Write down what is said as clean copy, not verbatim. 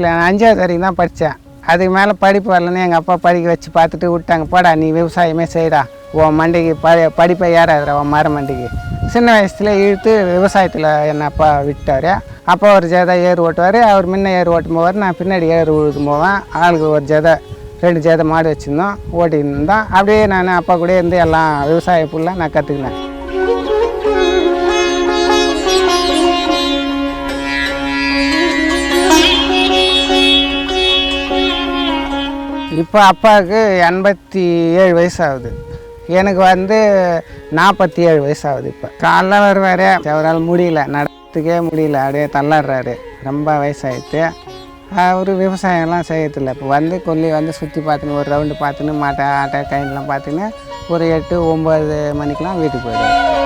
இல்லை, நான் 5வது வரைக்கும் தான் படித்தேன். அதுக்கு மேலே படிப்பு வரலன்னு எங்கள் அப்பா படிக்க வச்சு பார்த்துட்டு விட்டாங்க. போடா நீ விவசாயமே செய்டா, உன் மண்டிக்கு படிப்பை ஏறாதுடா உன் மர மண்டிக்கு. சின்ன வயசுல இழுத்து விவசாயத்தில் என் அப்பா விட்டார். அப்பா ஒரு ஜதை ஏறு ஓட்டுவார், அவர் முன்ன ஏறு ஓட்டும் போவார், நான் பின்னாடி ஏறு உழுதும் போவேன். ஆளுக்கு ஒரு ஜதை 2 ஜதை மாடு வச்சுருந்தோம், ஓட்டின்னு இருந்தோம். அப்படியே நான் அப்பா கூட இருந்து எல்லாம் விவசாய ஃபுல்லாக நான் கற்றுக்கினேன். இப்போ அப்பாவுக்கு 87 வயசு ஆகுது, எனக்கு 47 வயசு ஆகுது. இப்போ காலைல வருவார், அவரால் முடியல, நடத்துக்கே முடியல, அப்படியே தள்ளாடுறாரு, ரொம்ப வயசாகிட்டு. அவர் விவசாயம்லாம் செய்யறதில்ல. இப்போ கொல்லி சுற்றி பார்த்துன்னு ஒரு ரவுண்டு பார்த்துன்னு மாட்டை ஆட்டை கையெல்லாம் பார்த்துன்னு ஒரு 8-9 மணிக்கெலாம் வீட்டுக்கு போயிடுவார்.